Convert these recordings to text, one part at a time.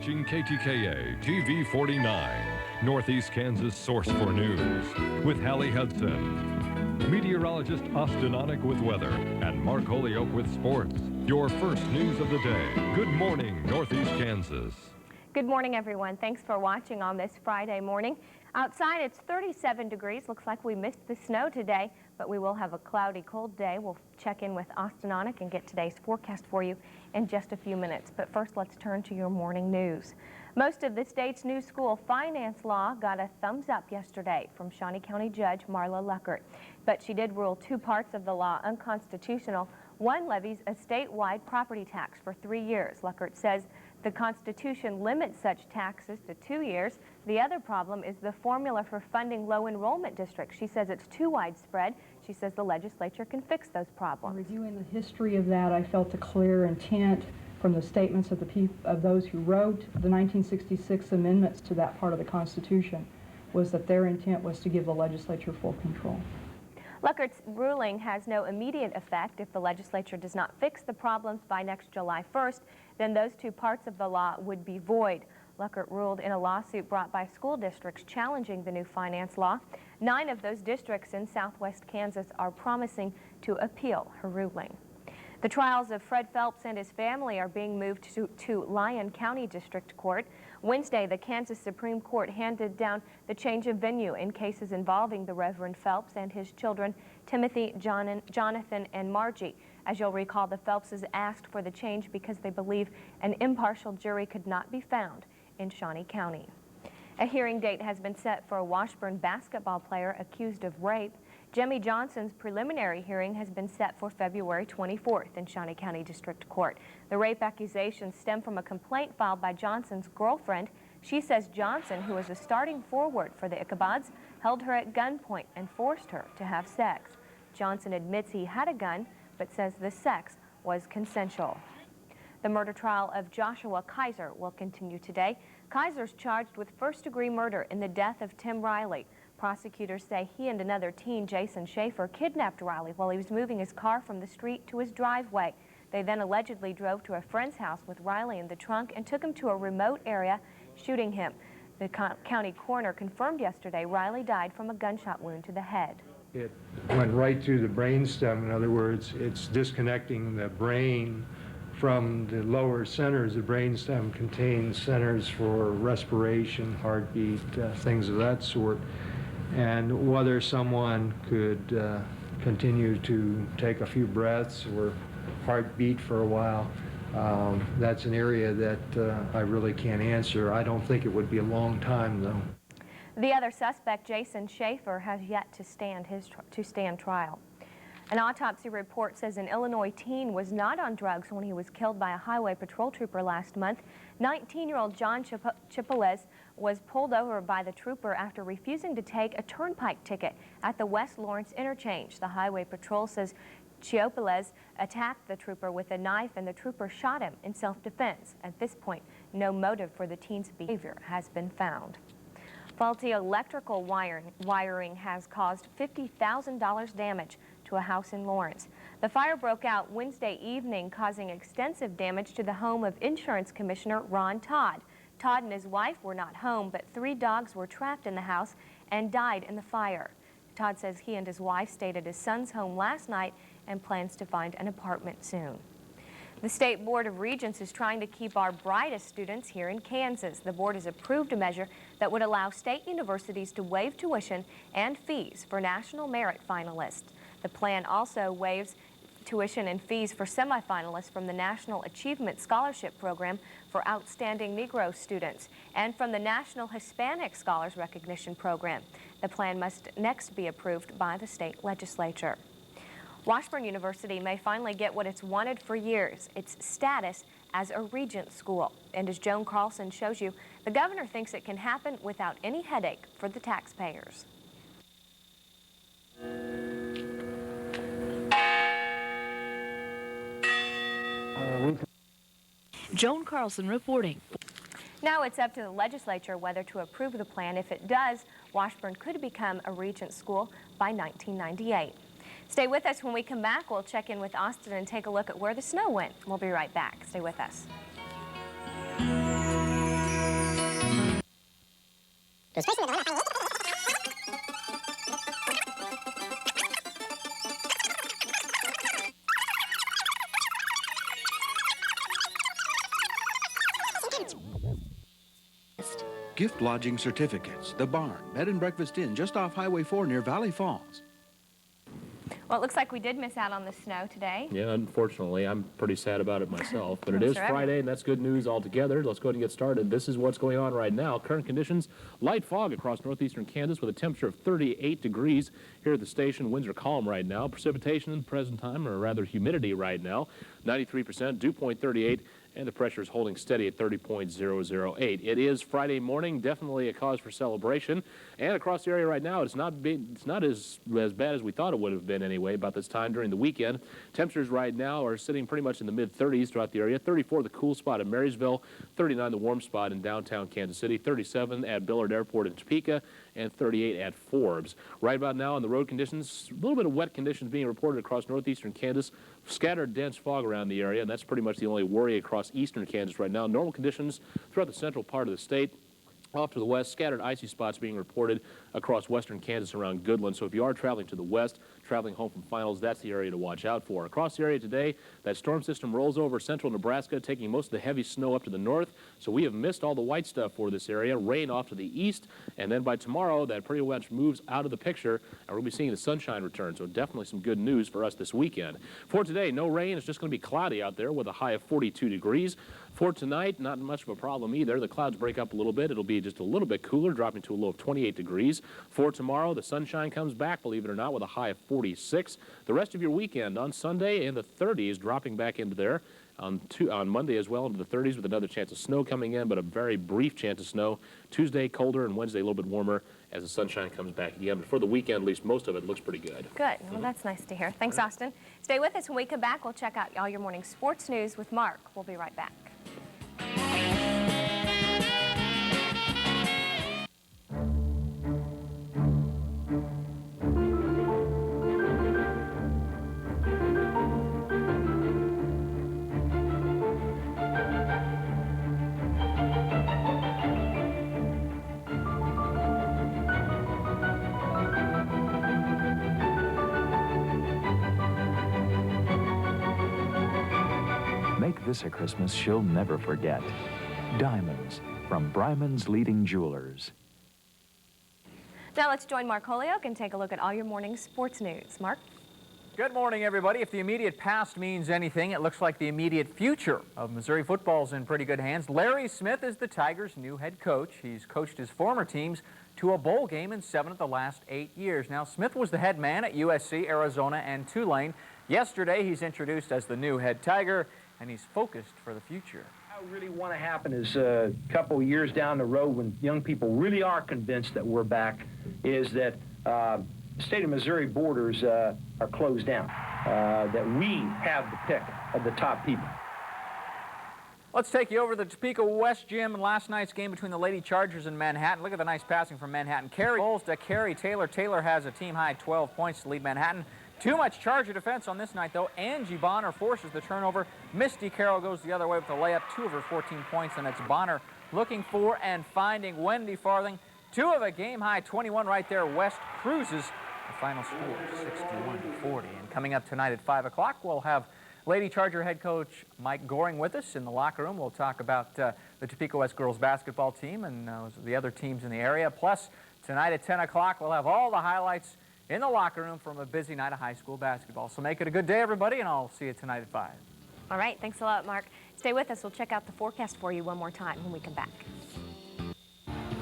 KTKA TV 49, Northeast Kansas source for news, with Hallie Hudson. Meteorologist Austin Onick with weather, and Mark Holyoke with sports. Your first news of the day. Good morning, Northeast Kansas. Good morning, everyone. Thanks for watching on this Friday morning. Outside, it's 37 degrees. Looks like we missed the snow today, but we will have a cloudy, cold day. We'll check in with Austin Onick and get today's forecast for you in just a few minutes. But first, let's turn to your morning news. Most of the state's new school finance law got a thumbs up yesterday from Shawnee County Judge Marla Luckert. But she did rule two parts of the law unconstitutional. One levies a statewide property tax for 3 years. Luckert says the Constitution limits such taxes to 2 years. The other problem is the formula for funding low enrollment districts. She says it's too widespread. She says the legislature can fix those problems. Reviewing the history of that, I felt a clear intent from the statements of those who wrote the 1966 amendments to that part of the Constitution was that their intent was to give the legislature full control. Luckert's ruling has no immediate effect. If the legislature does not fix the problems by next July 1st, then those two parts of the law would be void. Luckert ruled in a lawsuit brought by school districts challenging the new finance law. 9 of those districts in southwest Kansas are promising to appeal her ruling. The trials of Fred Phelps and his family are being moved to Lyon County District Court. Wednesday, the Kansas Supreme Court handed down the change of venue in cases involving the Reverend Phelps and his children, Timothy, Jonathan, and Margie. As you'll recall, the Phelpses asked for the change because they believe an impartial jury could not be found in Shawnee County. A hearing date has been set for a Washburn basketball player accused of rape. Jimmy Johnson's preliminary hearing has been set for February 24th in Shawnee County District Court. The rape accusations stem from a complaint filed by Johnson's girlfriend. She says Johnson, who was a starting forward for the Ichabods, held her at gunpoint and forced her to have sex. Johnson admits he had a gun, but says the sex was consensual. The murder trial of Joshua Kaiser will continue today. Kaiser's charged with first-degree murder in the death of Tim Riley. Prosecutors say he and another teen, Jason Schaefer, kidnapped Riley while he was moving his car from the street to his driveway. They then allegedly drove to a friend's house with Riley in the trunk and took him to a remote area, shooting him. The county coroner confirmed yesterday Riley died from a gunshot wound to the head. It went right through the brainstem. In other words, it's disconnecting the brain from the lower centers. The brainstem contains centers for respiration, heartbeat, things of that sort. And whether someone could continue to take a few breaths or heartbeat for a while, that's an area that I really can't answer. I don't think it would be a long time, though. The other suspect, Jason Schaefer, has yet to stand trial. An autopsy report says an Illinois teen was not on drugs when he was killed by a highway patrol trooper last month. 19-year-old John Chipoles was pulled over by the trooper after refusing to take a turnpike ticket at the West Lawrence interchange. The highway patrol says Chipoles attacked the trooper with a knife and the trooper shot him in self-defense. At this point, no motive for the teen's behavior has been found. Faulty electrical wiring has caused $50,000 damage to a house in Lawrence. The fire broke out Wednesday evening, causing extensive damage to the home of Insurance Commissioner Ron Todd. Todd and his wife were not home, but 3 dogs were trapped in the house and died in the fire. Todd says he and his wife stayed at his son's home last night and plans to find an apartment soon. The State Board of Regents is trying to keep our brightest students here in Kansas. The board has approved a measure that would allow state universities to waive tuition and fees for national merit finalists. The plan also waives tuition and fees for semifinalists from the National Achievement Scholarship Program for outstanding Negro students and from the National Hispanic Scholars Recognition Program. The plan must next be approved by the state legislature. Washburn University may finally get what it's wanted for years, its status as a regent school. And as Joan Carlson shows you, the governor thinks it can happen without any headache for the taxpayers. Joan Carlson reporting. Now it's up to the legislature whether to approve the plan. If it does, Washburn could become a regent school by 1998. Stay with us. When we come back, we'll check in with Austin and take a look at where the snow went. We'll be right back. Stay with us. Gift lodging certificates. The Barn, Bed and Breakfast Inn, just off Highway 4 near Valley Falls. Well, it looks like we did miss out on the snow today. Yeah, unfortunately, I'm pretty sad about it myself, but it is Sure. Friday, and that's good news altogether. Let's go ahead and get started. This is what's going on right now. Current conditions, light fog across northeastern Kansas with a temperature of 38 degrees here at the station. Winds are calm right now. Precipitation in the present time, or rather humidity right now, 93%, dew point 38, and the pressure is holding steady at 30.008. It is Friday morning, definitely a cause for celebration. And across the area right now, it's not as bad as we thought it would have been anyway about this time during the weekend. Temperatures right now are sitting pretty much in the mid-30s throughout the area. 34 the cool spot in Marysville, 39 the warm spot in downtown Kansas City, 37 at Billard Airport in Topeka, and 38 at Forbes. Right about now on the road conditions, a little bit of wet conditions being reported across northeastern Kansas. Scattered dense fog around the area, and that's pretty much the only worry across eastern Kansas right now. Normal conditions throughout the central part of the state. Off to the west, scattered icy spots being reported across western Kansas around Goodland. So if you are traveling to the west, traveling home from finals, that's the area to watch out for. Across the area today, that storm system rolls over central Nebraska, taking most of the heavy snow up to the north. So we have missed all the white stuff for this area. Rain off to the east, and then by tomorrow, that pretty much moves out of the picture, and we'll be seeing the sunshine return. So definitely some good news for us this weekend. For today, no rain. It's just going to be cloudy out there with a high of 42 degrees. For tonight, not much of a problem either. The clouds break up a little bit. It'll be just a little bit cooler, dropping to a low of 28 degrees. For tomorrow, the sunshine comes back, believe it or not, with a high of 46. The rest of your weekend on Sunday in the 30s, dropping back into there. On Monday as well into the 30s with another chance of snow coming in, but a very brief chance of snow. Tuesday colder, and Wednesday a little bit warmer as the sunshine comes back again. But for the weekend, at least most of it looks pretty good. Good. Well, that's nice to hear. Thanks, Austin. Stay with us. When we come back, we'll check out all your morning sports news with Mark. We'll be right back. Make this a Christmas she'll never forget. Diamonds from Bryman's leading jewelers. Now let's join Mark Holyoke and take a look at all your morning sports news. Mark? Good morning, everybody. If the immediate past means anything, it looks like the immediate future of Missouri football is in pretty good hands. Larry Smith is the Tigers' new head coach. He's coached his former teams to a bowl game in 7 of the last 8 years. Now, Smith was the head man at USC, Arizona, and Tulane. Yesterday, he's introduced as the new head Tiger, and he's focused for the future. What I really want to happen is a couple years down the road when young people really are convinced that we're back is that the state of Missouri borders are closed down, that we have the pick of the top people. Let's take you over to the Topeka West Gym and last night's game between the Lady Chargers and Manhattan. Look at the nice passing from Manhattan. Carey goals to Carey Taylor. Taylor has a team-high 12 points to lead Manhattan. Too much Charger defense on this night, though. Angie Bonner forces the turnover. Misty Carroll goes the other way with a layup, 2 of her 14 points, and it's Bonner looking for and finding Wendy Farthing. 2 of a game-high 21 right there. West cruises. The final score, 61-40. And coming up tonight at 5 o'clock, we'll have Lady Charger head coach Mike Goring with us in the locker room. We'll talk about the Topeka West girls basketball team and the other teams in the area. Plus, tonight at 10 o'clock, we'll have all the highlights in the locker room from a busy night of high school basketball. So make it a good day, everybody, and I'll see you tonight at 5. All right. Thanks a lot, Mark. Stay with us. We'll check out the forecast for you one more time when we come back.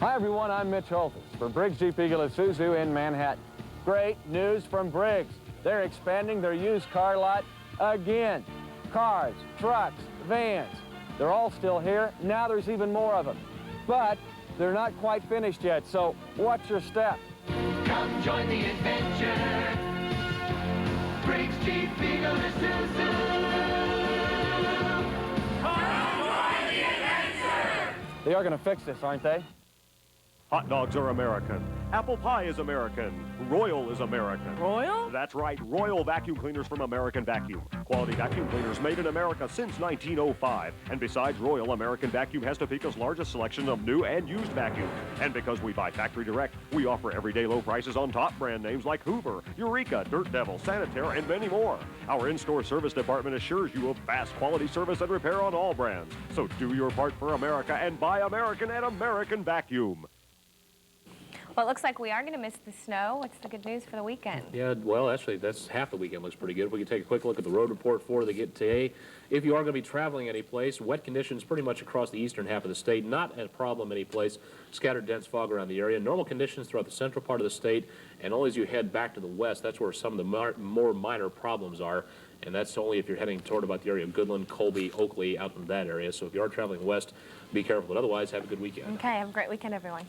Hi, everyone. I'm Mitch Holthus for Briggs Jeep Eagle Isuzu in Manhattan. Great news from Briggs. They're expanding their used car lot again. Cars, trucks, vans. They're all still here. Now there's even more of them. But they're not quite finished yet, so watch your step. Come join the adventure. Briggs Jeep Eagle Isuzu. Come join the adventure. They are going to fix this, aren't they? Hot dogs are American. Apple pie is American. Royal is American. Royal? That's right, Royal vacuum cleaners from American Vacuum. Quality vacuum cleaners made in America since 1905. And besides Royal, American Vacuum has Topeka's largest selection of new and used vacuums. And because we buy factory direct, we offer everyday low prices on top brand names like Hoover, Eureka, Dirt Devil, Sanitaire, and many more. Our in-store service department assures you of fast quality service and repair on all brands. So do your part for America and buy American at American Vacuum. Well, it looks like we are going to miss the snow. What's the good news for the weekend? Yeah, well, actually, that's half the weekend looks pretty good. If we can take a quick look at the road report for today. If you are going to be traveling any place, wet conditions pretty much across the eastern half of the state. Not a problem any place. Scattered dense fog around the area. Normal conditions throughout the central part of the state. And only as you head back to the west, that's where some of the more minor problems are. And that's only if you're heading toward about the area of Goodland, Colby, Oakley, out in that area. So if you are traveling west, be careful. But otherwise, have a good weekend. Okay, have a great weekend, everyone.